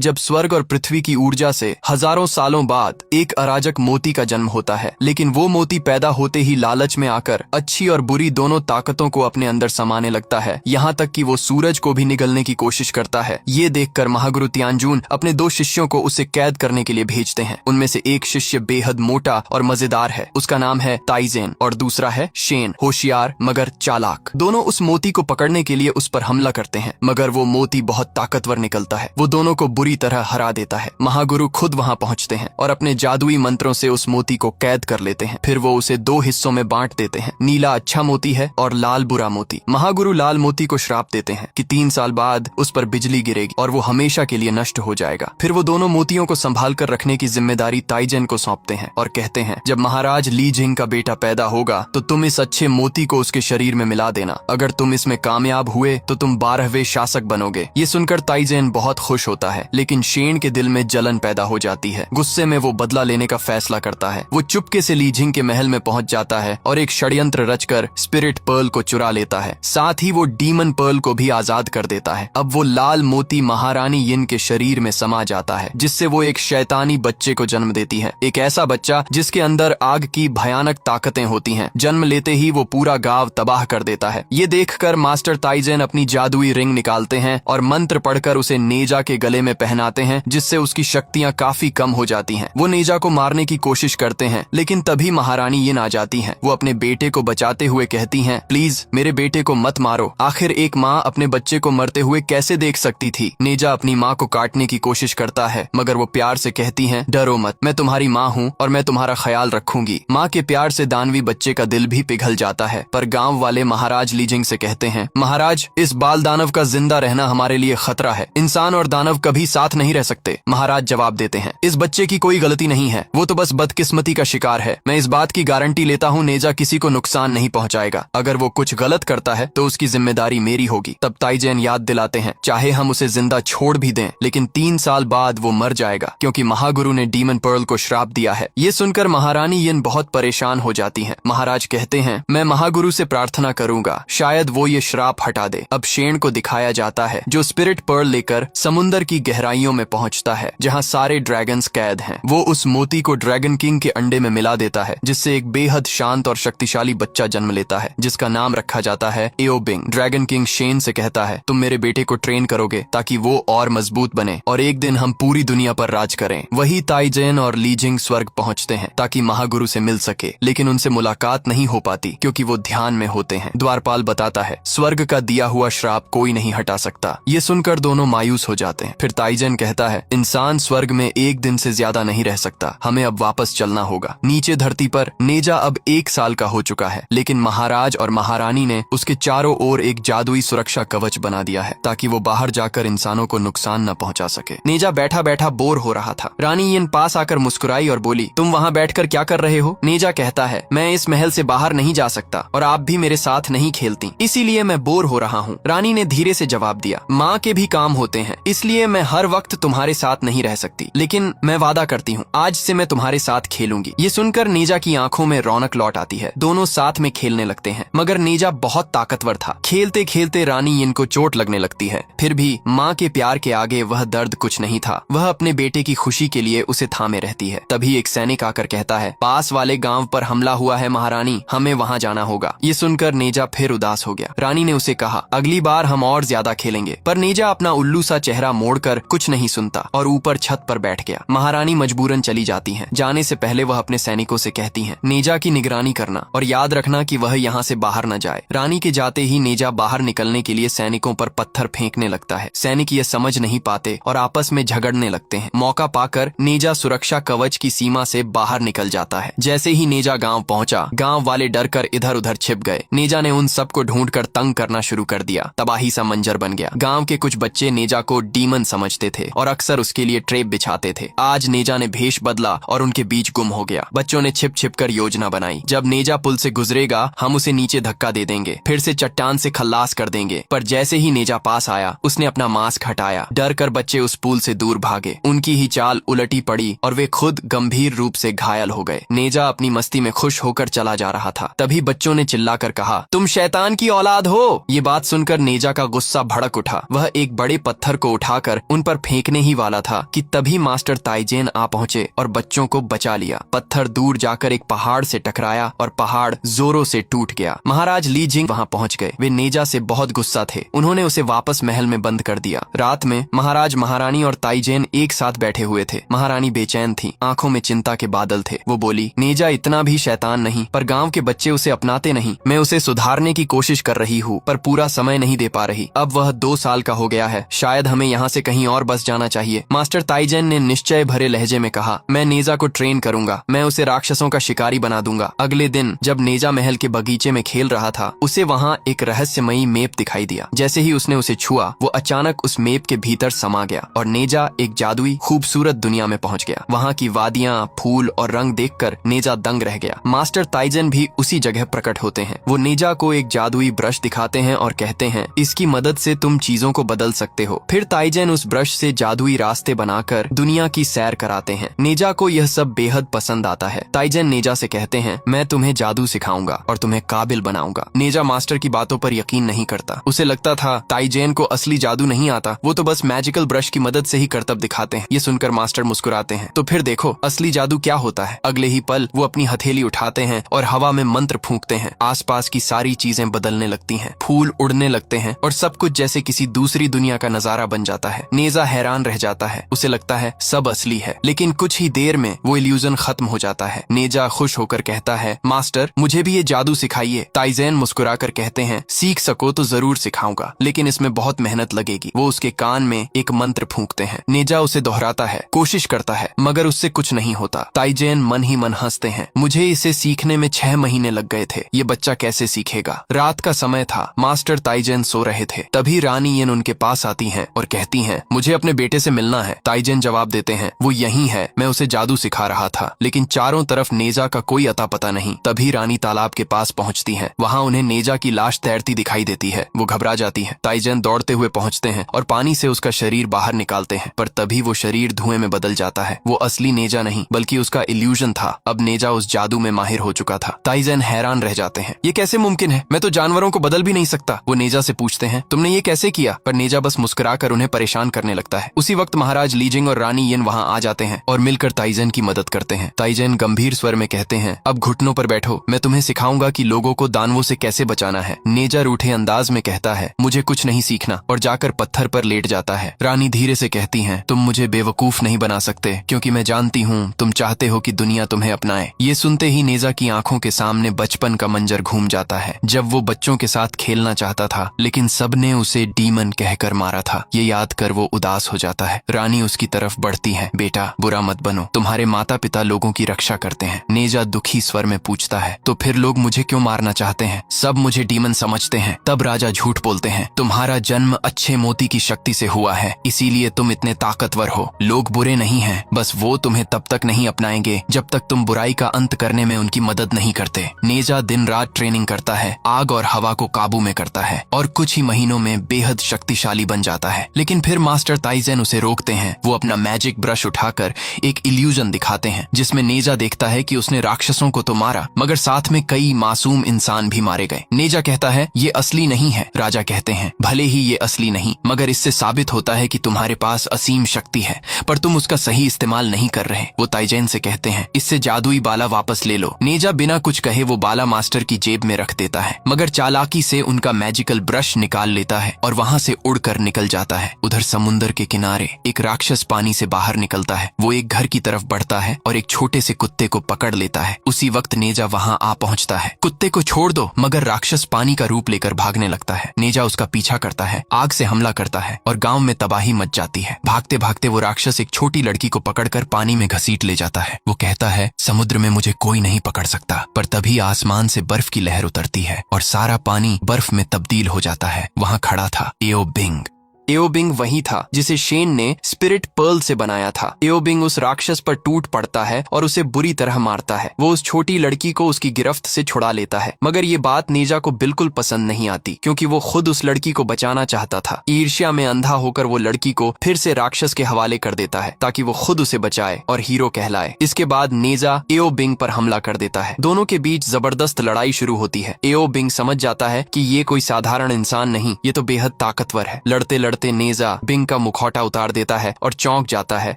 जब स्वर्ग और पृथ्वी की ऊर्जा से हजारों सालों बाद एक अराजक मोती का जन्म होता है। लेकिन वो मोती पैदा होते ही लालच में आकर अच्छी और बुरी दोनों ताकतों को अपने अंदर समाने लगता है, यहाँ तक कि वो सूरज को भी निगलने की कोशिश करता है। ये देखकर महागुरु तियानजून अपने 2 शिष्यों को उसे कैद करने के लिए भेजते हैं। उनमें से एक शिष्य बेहद मोटा और मजेदार है, उसका नाम है ताइजेन, और दूसरा है शेन, होशियार मगर चालाक। दोनों उस मोती को पकड़ने के लिए उस पर हमला करते हैं, मगर वो मोती बहुत ताकतवर निकलता है। वो दोनों को बुरी तरह हरा देता है। महागुरु खुद वहाँ पहुँचते हैं और अपने जादुई मंत्रों से उस मोती को कैद कर लेते हैं। फिर वो उसे 2 हिस्सों में बांट देते हैं, नीला अच्छा मोती है और लाल बुरा मोती। महागुरु लाल मोती को श्राप देते हैं कि 3 साल बाद उस पर बिजली गिरेगी और वो हमेशा के लिए नष्ट हो जाएगा। फिर वो दोनों मोतियों को संभाल कर रखने की जिम्मेदारी ताइजेन को सौंपते हैं और कहते हैं, जब महाराज ली जिंग का बेटा पैदा होगा तो तुम इस अच्छे मोती को उसके शरीर में मिला देना। अगर तुम इसमें कामयाब हुए तो तुम 12वें शासक बनोगे। ये सुनकर ताइजेन बहुत खुश होता है, लेकिन शेन के दिल में जलन पैदा हो जाती है। गुस्से में वो बदला लेने का फैसला करता है। वो चुपके से ली जिंग के महल में पहुंच जाता है और एक षड्यंत्र रचकर स्पिरिट पर्ल को चुरा लेता है। साथ ही वो डीमन पर्ल को भी आजाद कर देता है। अब वो लाल मोती महारानी यिन के शरीर में समा जाता है, जिससे वो एक शैतानी बच्चे को जन्म देती है। एक ऐसा बच्चा जिसके अंदर आग की भयानक ताकतें होती हैं। जन्म लेते ही वो पूरा गांव तबाह कर देता है। ये देखकर मास्टर ताइजेन अपनी जादुई रिंग निकालते हैं और मंत्र पढ़कर उसे नेजा के गले में पहनाते हैं, जिससे उसकी शक्तियां काफी कम हो जाती हैं। वो नेजा को मारने की कोशिश करते हैं, लेकिन तभी महारानी यिन आ जाती हैं। वो अपने बेटे को बचाते हुए कहती हैं, प्लीज मेरे बेटे को मत मारो। आखिर एक माँ अपने बच्चे को मरते हुए कैसे देख सकती थी। नेजा अपनी माँ को काटने की कोशिश करता है, मगर वो प्यार से कहती हैं, डरो मत, मैं तुम्हारी माँ हूँ और मैं तुम्हारा ख्याल रखूंगी। माँ के प्यार से दानवी बच्चे का दिल भी पिघल जाता है। पर गांव वाले महाराज लीजिंग से कहते हैं, महाराज इस बाल दानव का जिंदा रहना हमारे लिए खतरा है। इंसान और दानव कभी साथ नहीं रह सकते। महाराज जवाब देते हैं, इस बच्चे की कोई गलती नहीं है, वो तो बस बदकिस्मती का शिकार है। मैं इस बात की गारंटी लेता हूँ नेजा किसी को नुकसान नहीं पहुँचाएगा। अगर वो कुछ गलत करता है तो उसकी जिम्मेदारी मेरी होगी। तब ताइजेन याद दिलाते हैं, चाहे हम उसे जिंदा छोड़ भी दें, लेकिन 3 साल बाद वो मर जाएगा, क्योंकि महागुरु ने डीमन पर्ल को श्राप दिया है। ये सुनकर महारानी यिन बहुत परेशान हो जाती हैं। महाराज कहते हैं, मैं महागुरु से प्रार्थना करूंगा, शायद वो ये श्राप हटा दे। अब शेन को दिखाया जाता है, जो स्पिरिट पर्ल लेकर समुंदर की गहराइयों में पहुंचता है, जहां सारे ड्रैगन्स कैद हैं। वो उस मोती को ड्रैगन किंग के अंडे में मिला देता है, जिससे एक बेहद शांत और शक्तिशाली बच्चा जन्म लेता है, जिसका नाम रखा जाता है एओबिंग। ड्रैगन किंग शेन से कहता है, तुम मेरे बेटे को ट्रेन करोगे ताकि वो और मजबूत बने और एक दिन हम पूरी दुनिया पर राज करें। वही ताइजेन और लीजिंग स्वर्ग पहुंचते हैं ताकि महागुरु से मिल सके, लेकिन उनसे मुलाकात नहीं हो पाती क्योंकि वो ध्यान में होते हैं। द्वारपाल बताता है, स्वर्ग का दिया हुआ श्राप कोई नहीं हटा सकता। ये सुनकर दोनों मायूस हो जाते हैं। फिर ताइजेन कहता है, इंसान स्वर्ग में एक दिन से ज्यादा नहीं रह सकता, हमें अब वापस चलना होगा। नीचे धरती पर नेजा अब 1 साल का हो चुका है, लेकिन महाराज और महारानी ने उसके चारों ओर एक जादुई सुरक्षा कवच बना दिया है ताकि वो बाहर जाकर इंसानों को नुकसान न पहुंचा सके। नेजा बैठा बैठा बोर हो रहा था। रानी यिन पास आकर मुस्कुराई और बोली, तुम वहाँ बैठकर क्या कर रहे हो? नेजा कहता है, मैं इस महल से बाहर नहीं जा सकता और आप भी मेरे साथ नहीं खेलती, इसीलिए मैं बोर हो रहा हूँ। रानी ने धीरे से जवाब दिया, माँ के भी काम होते हैं, इसलिए मैं हर वक्त तुम्हारे साथ नहीं रह सकती, लेकिन मैं वादा करती हूँ आज से मैं तुम्हारे साथ खेलूंगी। ये सुनकर नेजा की आंखों में रौनक लौट आती है। दोनों साथ में खेलने लगते हैं, मगर नेजा बहुत ताकतवर था। खेलते खेलते रानी यिन को चोट लगने लगती है। फिर भी माँ के प्यार के आगे वह दर्द कुछ नहीं था। वह अपने बेटे की खुशी के लिए उसे थामे रहती है। तभी एक सैनिक आकर कहता है, पास वाले गांव पर हमला हुआ है महारानी, हमें वहां जाना होगा। ये सुनकर नेजा फिर उदास हो गया। रानी ने उसे कहा, अगली बार हम और ज्यादा खेलेंगे। पर नेजा अपना उल्लू सा चेहरा मोड़कर कुछ नहीं सुनता और ऊपर छत पर बैठ गया। महारानी मजबूरन चली जाती हैं। जाने से पहले वह अपने सैनिकों से कहती हैं, नेजा की निगरानी करना और याद रखना कि वह यहाँ से बाहर न जाए। रानी के जाते ही नेजा बाहर निकलने के लिए सैनिकों पर पत्थर फेंकने लगता है। सैनिक ये समझ नहीं पाते और आपस में झगड़ने लगते हैं। मौका पाकर नेजा सुरक्षा कवच की सीमा से बाहर निकल जाता है। जैसे ही नेजा गांव पहुंचा, गांव वाले डरकर इधर उधर छिप गए। नेजा ने उन सबको ढूंढकर तंग करना शुरू कर दिया। तबाही सा मंजर बन गया। गांव के कुछ बच्चे नेजा को डीमन समझते थे और अक्सर उसके लिए ट्रेप बिछाते थे। आज नेजा ने भेष बदला और उनके बीच गुम हो गया। बच्चों ने छिप छिप कर योजना बनाई, जब नेजा पुल से गुजरेगा हम उसे नीचे धक्का दे देंगे, फिर से चट्टान से खल्लास कर देंगे। पर जैसे ही नेजा पास आया, उसने अपना मास्क हटाया। डर कर बच्चे उस पुल से दूर भागे। उनकी ही चाल उलटी पड़ी और वे खुद गंभीर रूप से घायल हो गए। नेजा अपनी मस्ती में खुश होकर चला जा रहा था। तभी बच्चों ने चिल्लाकर कहा, तुम शैतान की औलाद हो। ये बात सुनकर नेजा का गुस्सा भड़क उठा। वह एक बड़े पत्थर को उठाकर उन पर पर फेंकने ही वाला था कि तभी मास्टर ताइजेन आ पहुंचे और बच्चों को बचा लिया। पत्थर दूर जाकर एक पहाड़ से टकराया और पहाड़ जोरों से टूट गया। महाराज ली जिंग वहां पहुंच गए। वे नेजा से बहुत गुस्सा थे। उन्होंने उसे वापस महल में बंद कर दिया। रात में महाराज, महारानी और ताइजेन एक साथ बैठे हुए थे। महारानी बेचैन थी, आंखों में चिंता के बादल थे। वो बोली, नेजा इतना भी शैतान नहीं, पर गांव के बच्चे उसे अपनाते नहीं। मैं उसे सुधारने की कोशिश कर रही हूँ, पर पूरा समय नहीं दे पा रही। अब वह 2 साल का हो गया है। शायद हमें यहाँ से कहीं और बस जाना चाहिए। मास्टर ताइजेन ने निश्चय भरे लहजे में कहा, मैं नेजा को ट्रेन करूंगा। मैं उसे राक्षसों का शिकारी बना दूंगा। अगले दिन जब नेजा महल के बगीचे में खेल रहा था, उसे वहाँ एक रहस्यमयी मेप दिखाई दिया। जैसे ही उसने उसे छुआ, वो अचानक उस मेप के भीतर समा गया और नेजा एक जादुई खूबसूरत दुनिया में पहुंच गया। वहाँ की वादियां, फूल और रंग देखकर नेजा दंग रह गया। मास्टर ताइजेन भी उसी जगह प्रकट होते हैं। वो नेजा को एक जादुई ब्रश दिखाते हैं और कहते हैं, इसकी मदद से तुम चीजों को बदल सकते हो। फिर ताइजेन उस ब्रश से जादुई रास्ते बनाकर दुनिया की सैर कराते हैं। नेजा को यह सब बेहद पसंद आता है। ताइजेन नेजा से कहते हैं, मैं तुम्हें जादू सिखाऊंगा और तुम्हें काबिल बनाऊंगा। नेजा मास्टर की बातों पर यकीन नहीं करता। उसे लगता था ताइजेन को असली जादू नहीं आता, वो तो बस मैजिकल ब्रश की मदद से ही करतब दिखाते हैं। ये सुनकर मास्टर मुस्कुराते हैं। तो फिर देखो असली जादू क्या होता है। अगले ही पल वो अपनी हथेली उठाते हैं और हवा में मंत्र फूंकते हैं। आसपास की सारी चीजें बदलने लगती हैं, फूल उड़ने लगते हैं और सब कुछ जैसे किसी दूसरी दुनिया का नजारा बन जाता है। नेजा हैरान रह जाता है। उसे लगता है सब असली है, लेकिन कुछ ही देर में वो इल्यूजन खत्म हो जाता है। नेजा खुश होकर कहता है, मास्टर मुझे भी ये जादू सिखाइए। ताइजेन मुस्कुराकर कहते हैं, सीख सको तो जरूर सिखाऊंगा, लेकिन इसमें बहुत मेहनत लगेगी। वो उसके कान में एक मंत्र फूंकते हैं। नेजा उसे दोहराता है, कोशिश करता है, मगर उससे कुछ नहीं होता। ताइजेन मन ही मन हंसते हैं। मुझे इसे सीखने में 6 महीने लग गए थे। ये बच्चा कैसे सीखेगा। रात का समय था। मास्टर ताइजेन सो रहे थे। तभी रानी येन उनके पास आती हैं और कहती हैं, मुझे अपने बेटे से मिलना है। ताइजेन जवाब देते हैं, वो यहीं है, मैं उसे जादू सिखा रहा था। लेकिन चारों तरफ नेजा का कोई अता पता नहीं। तभी रानी तालाब के पास पहुंचती है। वहाँ उन्हें नेजा की लाश तैरती दिखाई देती है। वो घबरा जाती है। ताइजेन दौड़ते हुए पहुंचते हैं और पानी से उसका शरीर बाहर निकालते हैं, पर तभी वो शरीर धुएं में बदल जाता है। वो असली नेजा नहीं बल्कि उसका इल्यूजन था। अब नेजा उस जादू में माहिर हो चुका था। ताइजेन हैरान रह जाते हैं, ये कैसे मुमकिन है। मैं तो जानवरों को बदल भी नहीं सकता। वो नेजा से पूछते हैं, तुमने ये कैसे किया। पर नेजा बस मुस्कुराकर उन्हें परेशान करने लगता है। उसी वक्त महाराज लीजिंग और रानी येन वहाँ आ जाते हैं और मिलकर ताइजेन की मदद करते हैं। ताइजेन गंभीर स्वर में कहते हैं, अब घुटनों पर बैठो, मैं तुम्हें सिखाऊंगा कि लोगों को दानवों से कैसे बचाना है। नेजा रूठे अंदाज में कहता है, मुझे कुछ नहीं सीखना, और जाकर पत्थर पर लेट जाता है। रानी धीरे से कहती हैं, तुम मुझे बेवकूफ नहीं बना सकते, क्योंकि मैं जानती हूँ तुम चाहते हो कि दुनिया तुम्हें अपनाए। ये सुनते ही नेजा की आंखों के सामने बचपन का मंजर घूम जाता है, जब वो बच्चों के साथ खेलना चाहता था, लेकिन सबने उसे डीमन कहकर मारा था। ये याद कर वो उदास हो जाता है। रानी उसकी तरफ बढ़ती है, बेटा बुरा मत बनो, तुम्हारे माता पिता लोगों की रक्षा करते हैं। नेजा दुखी स्वर में पूछता है, तो फिर लोग मुझे क्यों मारना चाहते हैं। सब मुझे डीमन समझते हैं। तब राजा झूठ बोलते हैं, तुम्हारा जन्म अच्छे मोती की शक्ति से हुआ है, इसीलिए तुम इतने ताकतवर हो। लोग बुरे नहीं हैं, बस वो तुम्हें तब तक नहीं अपनाएंगे जब तक तुम बुराई का अंत करने में उनकी मदद नहीं करते। नेजा दिन रात ट्रेनिंग करता है, आग और हवा को काबू में करता है और कुछ ही महीनों में बेहद शक्तिशाली बन जाता है। लेकिन फिर मास्टर ताइजेन उसे रोकते हैं। वो अपना मैजिक ब्रश उठाकर एक इल्यूजन दिखाते हैं, जिसमें नेजा देखता है कि उसने राक्षसों को तो मारा, मगर साथ में कई मासूम इंसान भी मारे गए। नेजा कहता है, ये असली नहीं है। राजा कहते हैं, भले ही ये असली नहीं, मगर इससे साबित होता है कि तुम्हारे पास असीम शक्ति है, पर तुम उसका सही इस्तेमाल नहीं कर रहे। वो ताइजेन से कहते हैं, इससे जादुई बाला वापस ले लो। नेजा बिना कुछ कहे वो बाला मास्टर की जेब में रख देता है, मगर चालाकी से उनका मैजिकल ब्रश निकाल लेता है और वहाँ से उड़कर निकल जाता है। उधर समुद्र के किनारे एक राक्षस पानी से बाहर निकलता है। वो एक घर की तरफ बढ़ता है और एक छोटे से कुत्ते को पकड़ लेता है। उसी वक्त नेजा वहाँ आ पहुँचता है। कुत्ते को छोड़ दो, मगर राक्षस पानी का रूप लेकर भागने लगता है। नेजा उसका पीछा करता है, आग से हमला करता है और गांव में तबाही मच जाती है। भागते भागते वो राक्षस एक छोटी लड़की को पकड़कर पानी में घसीट ले जाता है। वो कहता है, समुद्र में मुझे कोई नहीं पकड़ सकता। पर तभी आसमान से बर्फ की लहर उतरती है और सारा पानी बर्फ में तब्दील हो जाता है। वहाँ खड़ा था एओबिंग। एओबिंग वही था जिसे शेन ने स्पिरिट पर्ल से बनाया था। एओबिंग उस राक्षस पर टूट पड़ता है और उसे बुरी तरह मारता है। वो उस छोटी लड़की को उसकी गिरफ्त से छुड़ा लेता है, मगर ये बात नेजा को बिल्कुल पसंद नहीं आती, क्योंकि वो खुद उस लड़की को बचाना चाहता था। ईर्ष्या में अंधा होकर वो लड़की को फिर से राक्षस के हवाले कर देता है, ताकि वो खुद उसे बचाए और हीरो कहलाए। इसके बाद नेजा एओबिंग पर हमला कर देता है। दोनों के बीच जबरदस्त लड़ाई शुरू होती है। एओबिंग समझ जाता है कि ये कोई साधारण इंसान नहीं, ये तो बेहद ताकतवर है। लड़ते लड़ते बढ़ते नेजा बिंग का मुखौटा उतार देता है और चौंक जाता है।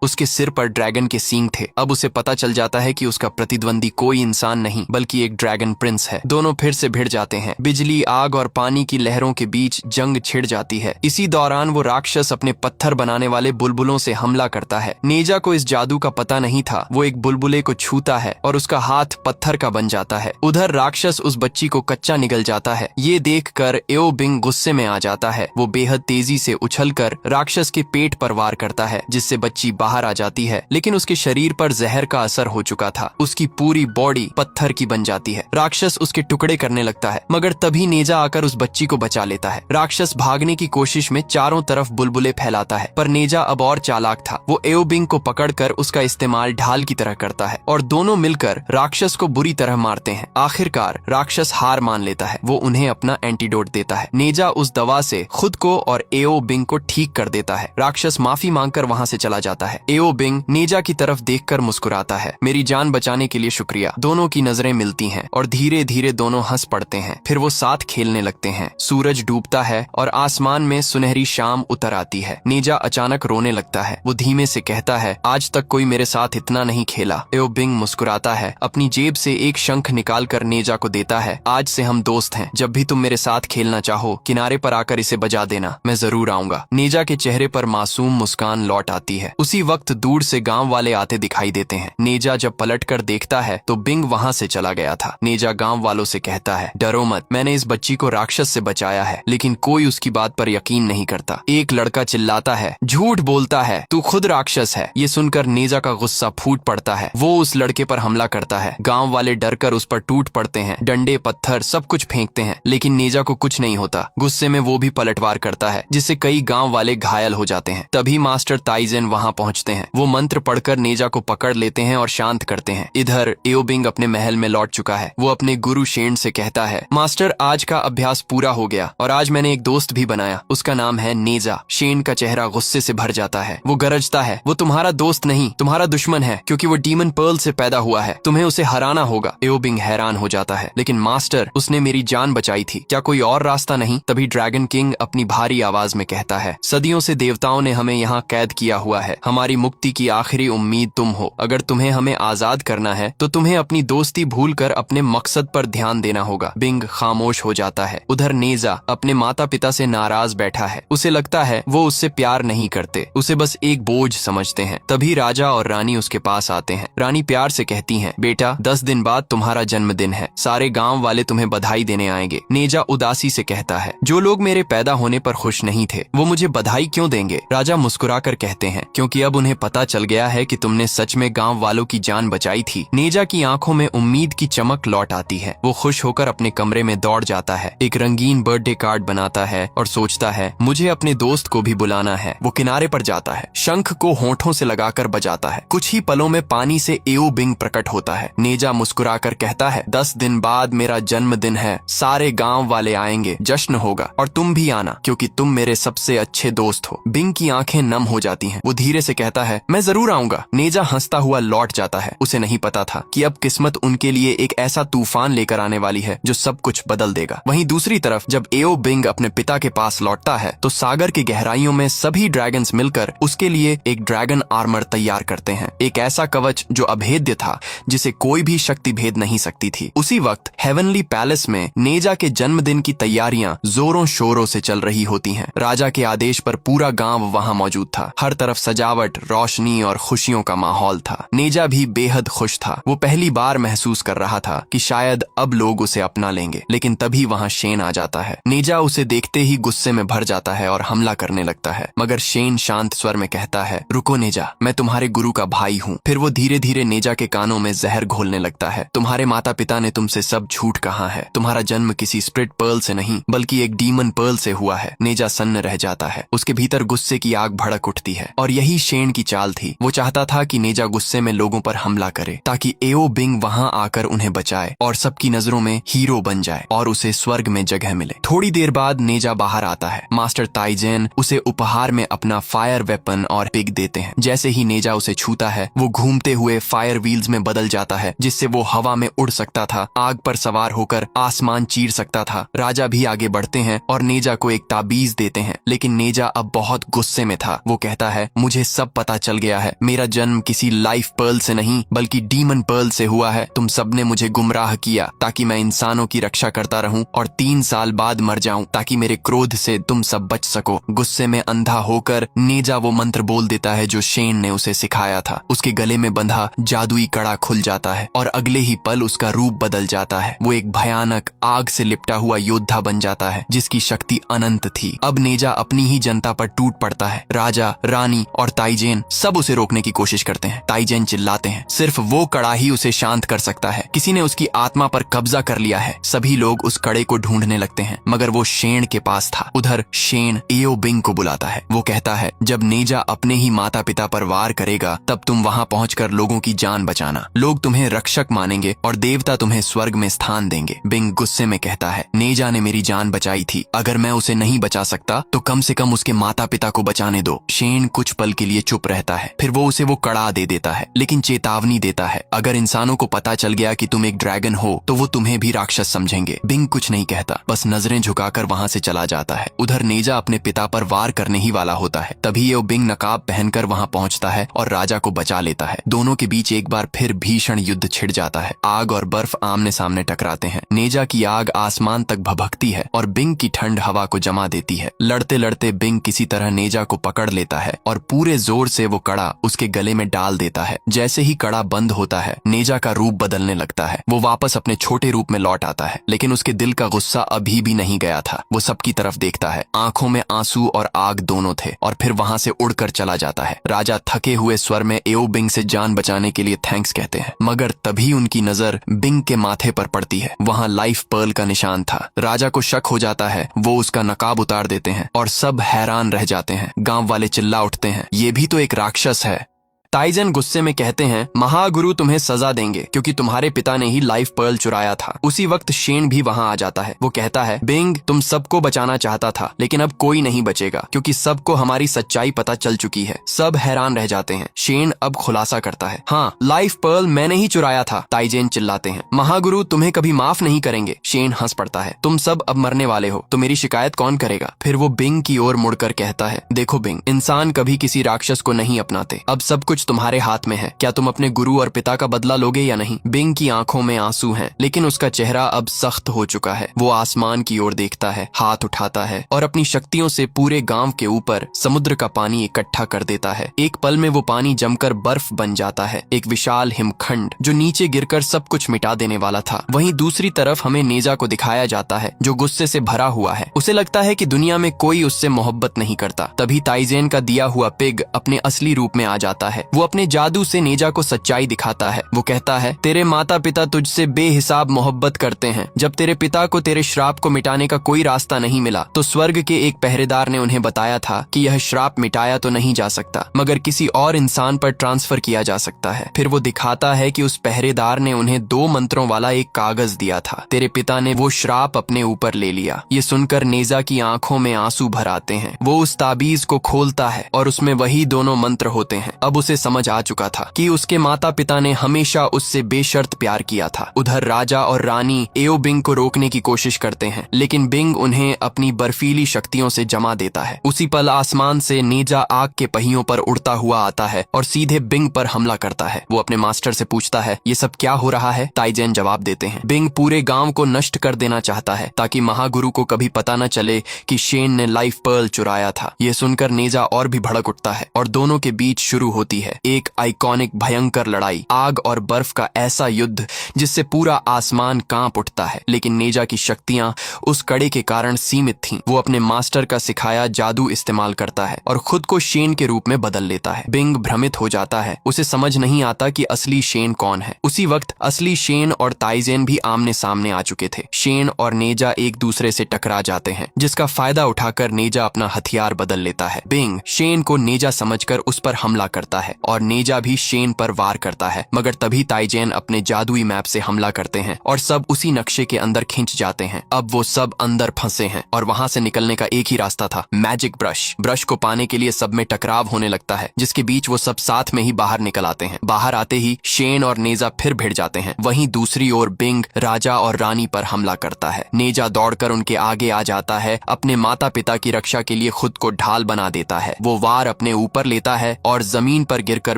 उसके सिर पर ड्रैगन के सींग थे। अब उसे पता चल जाता है कि उसका प्रतिद्वंदी कोई इंसान नहीं बल्कि एक ड्रैगन प्रिंस है। दोनों फिर से भिड़ जाते हैं। बिजली, आग और पानी की लहरों के बीच जंग छिड़ जाती है। इसी दौरान वो राक्षस अपने पत्थर बनाने वाले बुलबुलों से हमला करता है। नेजा को इस जादू का पता नहीं था। वो एक बुलबुले को छूता है और उसका हाथ पत्थर का बन जाता है। उधर राक्षस उस बच्ची को कच्चा निगल जाता है। ये देखकर एओ बिंग गुस्से में आ जाता है। वो बेहद तेजी से उछलकर राक्षस के पेट पर वार करता है, जिससे बच्ची बाहर आ जाती है। लेकिन उसके शरीर पर जहर का असर हो चुका था। उसकी पूरी बॉडी पत्थर की बन जाती है। राक्षस उसके टुकड़े करने लगता है, मगर तभी नेजा आकर उस बच्ची को बचा लेता है। राक्षस भागने की कोशिश में चारों तरफ बुलबुले फैलाता है, पर नेजा अब और चालाक था। वो एओ बिंग को पकड़कर उसका इस्तेमाल ढाल की तरह करता है और दोनों मिलकर राक्षस को बुरी तरह मारते हैं। आखिरकार राक्षस हार मान लेता है। वो उन्हें अपना एंटीडोट देता है। नेजा उस दवा से खुद को और एओ बिंग को ठीक कर देता है। राक्षस माफी मांगकर वहाँ से चला जाता है। एओ बिंग नेजा की तरफ देखकर मुस्कुराता है। मेरी जान बचाने के लिए शुक्रिया। दोनों की नजरें मिलती हैं और धीरे धीरे दोनों हंस पड़ते हैं। फिर वो साथ खेलने लगते हैं। सूरज डूबता है और आसमान में सुनहरी शाम उतर आती है। नेजा अचानक रोने लगता है। वो धीमे से कहता है, आज तक कोई मेरे साथ इतना नहीं खेला। एओ बिंग मुस्कुराता है, अपनी जेब से एक शंख निकालकर नेजा को देता है। आज से हम दोस्त हैं। जब भी तुम मेरे साथ खेलना चाहो, किनारे पर आकर इसे बजा देना। मैं जरूर आऊंगा। नेजा के चेहरे पर मासूम मुस्कान लौट आती है। उसी वक्त दूर से गांव वाले आते दिखाई देते हैं। नेजा जब पलटकर देखता है तो बिंग वहां से चला गया था। नेजा गांव वालों से कहता है, डरो मत, मैंने इस बच्ची को राक्षस से बचाया है। लेकिन कोई उसकी बात पर यकीन नहीं करता। एक लड़का चिल्लाता है, झूठ बोलता है, तू खुद राक्षस है। ये सुनकर नेजा का गुस्सा फूट पड़ता है। वो उस लड़के पर हमला करता है। गांव वाले डरकर उस पर टूट पड़ते हैं। डंडे, पत्थर सब कुछ फेंकते हैं, लेकिन नेजा को कुछ नहीं होता। गुस्से में वो भी पलटवार करता है, जिससे कई गांव वाले घायल हो जाते हैं। तभी मास्टर ताइजेन वहां पहुंचते हैं। वो मंत्र पढ़कर नेजा को पकड़ लेते हैं और शांत करते हैं। इधर एओ बिंग अपने महल में लौट चुका है। वो अपने गुरु शेन से कहता है, मास्टर, आज का अभ्यास पूरा हो गया और आज मैंने एक दोस्त भी बनाया। उसका नाम है नेजा। शेन का चेहरा गुस्से से भर जाता है। वो गरजता है, वो तुम्हारा दोस्त नहीं, तुम्हारा दुश्मन है, क्योंकि वो डीमन पर्ल से पैदा हुआ है। तुम्हें उसे हराना होगा। एओ बिंग हैरान हो जाता है, लेकिन मास्टर, उसने मेरी जान बचाई थी। क्या कोई और रास्ता नहीं? तभी ड्रैगन किंग अपनी भारी आवाज में कहता है, सदियों से देवताओं ने हमें यहाँ कैद किया हुआ है। हमारी मुक्ति की आखिरी उम्मीद तुम हो। अगर तुम्हें हमें आजाद करना है तो तुम्हें अपनी दोस्ती भूलकर अपने मकसद पर ध्यान देना होगा। बिंग खामोश हो जाता है। उधर नेजा अपने माता पिता से नाराज बैठा है। उसे लगता है वो उससे प्यार नहीं करते, उसे बस एक बोझ समझते हैं। तभी राजा और रानी उसके पास आते हैं। रानी प्यार से कहती हैं, बेटा, 10 दिन बाद तुम्हारा जन्मदिन है। सारे गांव वाले तुम्हें बधाई देने आएंगे। नेजा उदासी से कहता है, जो लोग मेरे पैदा होने पर खुश नहीं थे, वो मुझे बधाई क्यों देंगे? राजा मुस्कुराकर कहते हैं, क्योंकि अब उन्हें पता चल गया है कि तुमने सच में गांव वालों की जान बचाई थी। नेजा की आंखों में उम्मीद की चमक लौट आती है। वो खुश होकर अपने कमरे में दौड़ जाता है, एक रंगीन बर्थडे कार्ड बनाता है और सोचता है, मुझे अपने दोस्त को भी बुलाना है। वो किनारे पर जाता है, शंख को होठों से लगाकर बजाता है। कुछ ही पलों में पानी से एओ बिंग प्रकट होता है। नेजा मुस्कुराकर कहता है, 10 दिन बाद मेरा जन्मदिन है। सारे गांव वाले आएंगे, जश्न होगा और तुम भी आना, क्योंकि तुम मेरे सबसे अच्छे दोस्त हो। बिंग की आंखें नम हो जाती हैं। वो धीरे से कहता है, मैं जरूर आऊंगा। नेजा हंसता हुआ लौट जाता है। उसे नहीं पता था कि अब किस्मत उनके लिए एक ऐसा तूफान लेकर आने वाली है जो सब कुछ बदल देगा। वहीं दूसरी तरफ जब एओ बिंग अपने पिता के पास लौटता है तो सागर की गहराइयों में सभी ड्रैगन्स मिलकर उसके लिए एक ड्रैगन आर्मर तैयार करते हैं। एक ऐसा कवच जो अभेद्य था, जिसे कोई भी शक्ति भेद नहीं सकती थी। उसी वक्त हेवनली पैलेस में नेजा के जन्मदिन की तैयारियां जोरों शोरों से चल रही होती हैं। राजा के आदेश पर पूरा गांव वहां मौजूद था। हर तरफ सजावट, रोशनी और खुशियों का माहौल था। नेजा भी बेहद खुश था। वो पहली बार महसूस कर रहा था कि शायद अब लोग उसे अपना लेंगे। लेकिन तभी वहां शेन आ जाता है। नेजा उसे देखते ही गुस्से में भर जाता है और हमला करने लगता है, मगर शेन शांत स्वर में कहता है, रुको नेजा, मैं तुम्हारे गुरु का भाई हूँ। फिर वो धीरे धीरे नेजा के कानों में जहर घोलने लगता है। तुम्हारे माता पिता ने तुमसे सब झूठ कहा है। तुम्हारा जन्म किसी स्प्रिट पर्ल से नहीं बल्कि एक डीमन पर्ल से हुआ है। नेजा सन्न रह जाता है। उसके भीतर गुस्से की आग भड़क उठती है और यही शेन की चाल थी। वो चाहता था कि नेजा गुस्से में लोगों पर हमला करे ताकि एओ बिंग वहां आकर उन्हें बचाए और सबकी नजरों में हीरो बन जाए और उसे स्वर्ग में जगह मिले। थोड़ी देर बाद नेजा बाहर आता है। मास्टर ताइजेन उसे उपहार में अपना फायर वेपन और पिग देते हैं। जैसे ही नेजा उसे छूता है वो घूमते हुए फायर व्हील्स में बदल जाता है, जिससे वो हवा में उड़ सकता था, आग पर सवार होकर आसमान चीर सकता था। राजा भी आगे बढ़ते हैं और नेजा को एक ताबीज देते हैं, लेकिन नेजा अब बहुत गुस्से में था। वो कहता है, मुझे सब पता चल गया है। मेरा जन्म किसी लाइफ पर्ल से नहीं बल्कि डीमन पर्ल से हुआ है। तुम सबने मुझे गुमराह किया ताकि मैं इंसानों की रक्षा करता रहूं और 3 साल बाद मर जाऊं ताकि मेरे क्रोध से तुम सब बच सको। गुस्से में अंधा होकर नेजा वो मंत्र बोल देता है जो शेन ने उसे सिखाया था। उसके गले में बंधा जादुई कड़ा खुल जाता है और अगले ही पल उसका रूप बदल जाता है। वो एक भयानक आग से लिपटा हुआ योद्धा बन जाता है जिसकी शक्ति अनंत थी। अब नेजा अपनी ही जनता पर टूट पड़ता है। राजा, रानी और ताइजेन सब उसे रोकने की कोशिश करते हैं। ताइजेन चिल्लाते हैं, सिर्फ वो कड़ा ही उसे शांत कर सकता है। किसी ने उसकी आत्मा पर कब्जा कर लिया है। सभी लोग उस कड़े को ढूंढने लगते हैं मगर वो शेन के पास था। उधर शेन एओ बिंग को बुलाता है। वो कहता है, जब नेजा अपने ही माता पिता पर वार करेगा तब तुम वहां पहुंचकर लोगों की जान बचाना। लोग तुम्हें रक्षक मानेंगे और देवता तुम्हें स्वर्ग में स्थान देंगे। बिंग गुस्से में कहता है, नेजा ने मेरी जान बचाई थी। अगर मैं उसे नहीं बचा सकता तो कम से कम उसके माता पिता को बचाने दो। शेन कुछ पल के लिए चुप रहता है, फिर वो उसे वो कड़ा दे देता है लेकिन चेतावनी देता है, अगर इंसानों को पता चल गया कि तुम एक ड्रैगन हो तो वो तुम्हें भी राक्षस समझेंगे। बिंग कुछ नहीं कहता, बस नजरें झुकाकर वहां से चला जाता है। उधर नेजा अपने पिता पर वार करने ही वाला होता है। तभी ये बिंग नकाब पहनकर वहां पहुंचता है और राजा को बचा लेता है। दोनों के बीच एक बार फिर भीषण युद्ध छिड़ जाता है। आग और बर्फ आमने सामने टकराते हैं। नेजा की आग आसमान तक भभकती है और बिंग की ठंड हवा को जमा देती है। लड़ते लड़ते बिंग किसी तरह नेजा को पकड़ लेता है और पूरे जोर से वो कड़ा उसके गले में डाल देता है। जैसे ही कड़ा बंद होता है नेजा का रूप बदलने लगता है। वो वापस अपने छोटे रूप में लौट आता है लेकिन उसके दिल का गुस्सा अभी भी नहीं गया था। वो सबकी तरफ देखता है, आंखों में आंसू और आग दोनों थे और फिर वहां से उड़कर चला जाता है। राजा थके हुए स्वर में एओ बिंग से जान बचाने के लिए थैंक्स कहते हैं मगर तभी उनकी नजर बिंग के माथे पर पड़ती है। वहां लाइफ पर्ल का निशान था। राजा को शक हो जाता है। वो उसका नकाब उतार देते हैं और सब हैरान रह जाते हैं। गांव वाले चिल्ला उठते हैं, ये भी तो एक राक्षस है। ताइजेन गुस्से में कहते हैं, महागुरु तुम्हें सजा देंगे क्योंकि तुम्हारे पिता ने ही लाइफ पर्ल चुराया था। उसी वक्त शेन भी वहां आ जाता है। वो कहता है, बिंग तुम सबको बचाना चाहता था लेकिन अब कोई नहीं बचेगा क्योंकि सबको हमारी सच्चाई पता चल चुकी है। सब हैरान रह जाते हैं। शेन अब खुलासा करता है, हाँ लाइफ पर्ल मैंने ही चुराया था। ताइजेन चिल्लाते हैं, महागुरु तुम्हें कभी माफ नहीं करेंगे। शेन हंस पड़ता है, तुम सब अब मरने वाले हो तो मेरी शिकायत कौन करेगा। फिर वो बिंग की ओर मुड़कर कहता है, देखो बिंग, इंसान कभी किसी राक्षस को नहीं अपनाते। अब सब कुछ तुम्हारे हाथ में है। क्या तुम अपने गुरु और पिता का बदला लोगे या नहीं। बिंग की आंखों में आंसू हैं लेकिन उसका चेहरा अब सख्त हो चुका है। वो आसमान की ओर देखता है, हाथ उठाता है और अपनी शक्तियों से पूरे गांव के ऊपर समुद्र का पानी इकट्ठा कर देता है। एक पल में वो पानी जमकर बर्फ बन जाता है, एक विशाल हिमखंड जो नीचे गिरकर सब कुछ मिटा देने वाला था। वहीं दूसरी तरफ हमें नेजा को दिखाया जाता है जो गुस्से से भरा हुआ है। उसे लगता है कि दुनिया में कोई उससे मोहब्बत नहीं करता। तभी ताइजेन का दिया हुआ पिग अपने असली रूप में आ जाता है। वो अपने जादू से नेजा को सच्चाई दिखाता है। वो कहता है, तेरे माता पिता तुझसे बेहिसाब मोहब्बत करते हैं। जब तेरे पिता को तेरे श्राप को मिटाने का कोई रास्ता नहीं मिला तो स्वर्ग के एक पहरेदार ने उन्हें बताया था कि यह श्राप मिटाया तो नहीं जा सकता मगर किसी और इंसान पर ट्रांसफर किया जा सकता है। फिर वो दिखाता है कि उस पहरेदार ने उन्हें 2 मंत्रों वाला एक कागज दिया था। तेरे पिता ने वो श्राप अपने ऊपर ले लिया। ये सुनकर नेजा की आंखों में आंसू भर आते हैं। वो उस ताबीज को खोलता है और उसमें वही दोनों मंत्र होते हैं। अब उसे समझ आ चुका था कि उसके माता पिता ने हमेशा उससे बेशर्त प्यार किया था। उधर राजा और रानी एओ बिंग को रोकने की कोशिश करते हैं लेकिन बिंग उन्हें अपनी बर्फीली शक्तियों से जमा देता है। उसी पल आसमान से नेजा आग के पहियों पर उड़ता हुआ आता है और सीधे बिंग पर हमला करता है। वो अपने मास्टर से पूछता है, ये सब क्या हो रहा है। ताइजेन जवाब देते हैं, बिंग पूरे गांव को नष्ट कर देना चाहता है ताकि महागुरु को कभी पता न चले कि शेन ने लाइफ पर्ल चुराया था। ये सुनकर नेजा और भी भड़क उठता है और दोनों के बीच शुरू होती है एक आइकॉनिक भयंकर लड़ाई, आग और बर्फ का ऐसा युद्ध जिससे पूरा आसमान कांप उठता है। लेकिन नेजा की शक्तियां उस कड़े के कारण सीमित थीं। वो अपने मास्टर का सिखाया जादू इस्तेमाल करता है और खुद को शेन के रूप में बदल लेता है। बिंग भ्रमित हो जाता है। उसे समझ नहीं आता कि असली शेन कौन है। उसी वक्त असली शेन और ताइजेन भी आमने सामने आ चुके थे। शेन और नेजा एक दूसरे से टकरा जाते हैं जिसका फायदा उठाकर नेजा अपना हथियार बदल लेता है। बिंग शेन को नेजा समझकर उस पर हमला करता है और नेजा भी शेन पर वार करता है, मगर तभी ताइजेन अपने जादुई मैप से हमला करते हैं और सब उसी नक्शे के अंदर खिंच जाते हैं। अब वो सब अंदर फंसे हैं और वहां से निकलने का एक ही रास्ता था, मैजिक ब्रश। ब्रश को पाने के लिए सब में टकराव होने लगता है, जिसके बीच वो सब साथ में ही बाहर निकल आते हैं। बाहर आते ही शेन और नेजा फिर भिड़ जाते हैं। वहीं दूसरी ओर बिंग राजा और रानी पर हमला करता है। नेजा दौड़कर उनके आगे आ जाता है, अपने माता पिता की रक्षा के लिए खुद को ढाल बना देता है। वो वार अपने ऊपर लेता है और जमीन पर गिरकर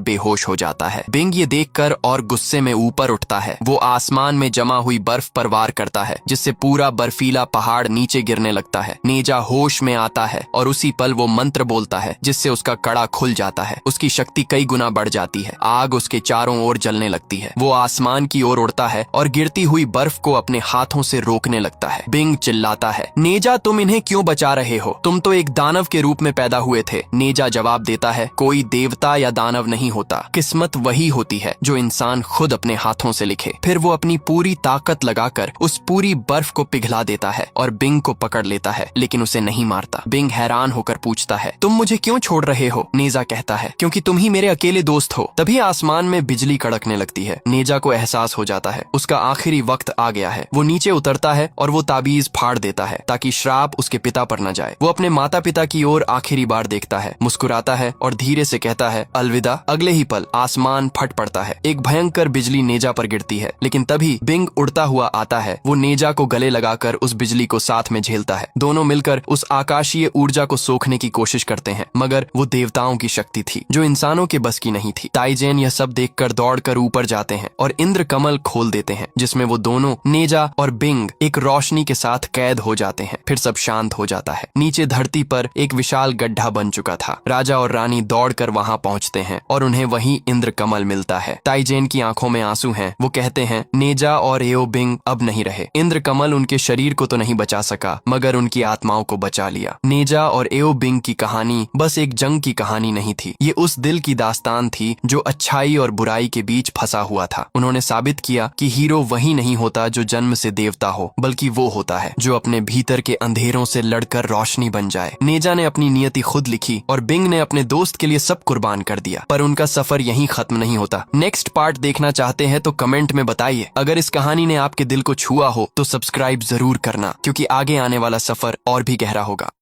बेहोश हो जाता है। बिंग ये देखकर और गुस्से में ऊपर उठता है। वो आसमान में जमा हुई बर्फ पर वार करता है, जिससे पूरा बर्फीला पहाड़ नीचे गिरने लगता है। नेजा होश में आता है और उसी पल वो मंत्र बोलता है, जिससे उसका कड़ा खुल जाता है। उसकी शक्ति कई गुना बढ़ जाती है। आग उसके चारों ओर जलने लगती है। वो आसमान की ओर उड़ता है और गिरती हुई बर्फ को अपने हाथों से रोकने लगता है। बिंग चिल्लाता है, नेजा तुम इन्हें क्यों बचा रहे हो? तुम तो एक दानव के रूप में पैदा हुए थे। नेजा जवाब देता है, कोई देवता या दानव नहीं होता, किस्मत वही होती है जो इंसान खुद अपने हाथों से लिखे। फिर वो अपनी पूरी ताकत लगाकर उस पूरी बर्फ को पिघला देता है और बिंग को पकड़ लेता है, लेकिन उसे नहीं मारता। बिंग हैरान होकर पूछता है, तुम मुझे क्यों छोड़ रहे हो? नेजा कहता है, क्योंकि तुम ही मेरे अकेले दोस्त हो। तभी आसमान में बिजली कड़कने लगती है। नेजा को एहसास हो जाता है उसका आखिरी वक्त आ गया है। वो नीचे उतरता है और वो ताबीज फाड़ देता है ताकि श्राप उसके पिता पर न जाए। वो अपने माता पिता की ओर आखिरी बार देखता है, मुस्कुराता है और धीरे से कहता है, अलविदा। अगले ही पल आसमान फट पड़ता है। एक भयंकर बिजली नेजा पर गिरती है, लेकिन तभी बिंग उड़ता हुआ आता है। वो नेजा को गले लगाकर उस बिजली को साथ में झेलता है। दोनों मिलकर उस आकाशीय ऊर्जा को सोखने की कोशिश करते हैं, मगर वो देवताओं की शक्ति थी जो इंसानों के बस की नहीं थी। ताइजेन यह सब देखकर दौड़कर ऊपर जाते हैं और इंद्र कमल खोल देते हैं, जिसमें वो दोनों नेजा और बिंग एक रोशनी के साथ कैद हो जाते हैं। फिर सब शांत हो जाता है। नीचे धरती पर एक विशाल गड्ढा बन चुका था। राजा और रानी दौड़कर वहां पहुंचते हैं और उन्हें वहीं इंद्र कमल मिलता है। ताइजेन की आंखों में आंसू हैं। वो कहते हैं, नेजा और एओ बिंग अब नहीं रहे। इंद्र कमल उनके शरीर को तो नहीं बचा सका, मगर उनकी आत्माओं को बचा लिया। नेजा और एओ बिंग की कहानी बस एक जंग की कहानी नहीं थी, ये उस दिल की दास्तान थी जो अच्छाई और बुराई के बीच फंसा हुआ था। उन्होंने साबित किया कि हीरो वही नहीं होता जो जन्म से देवता हो, बल्कि वो होता है जो अपने भीतर के अंधेरों से लड़कर रोशनी बन जाए। नेजा ने अपनी नियति खुद लिखी और बिंग ने अपने दोस्त के लिए सब कुर्बान कर दिया, पर उनका सफर यहीं खत्म नहीं होता। नेक्स्ट पार्ट देखना चाहते हैं तो कमेंट में बताइए। अगर इस कहानी ने आपके दिल को छुआ हो तो सब्सक्राइब जरूर करना, क्योंकि आगे आने वाला सफर और भी गहरा होगा।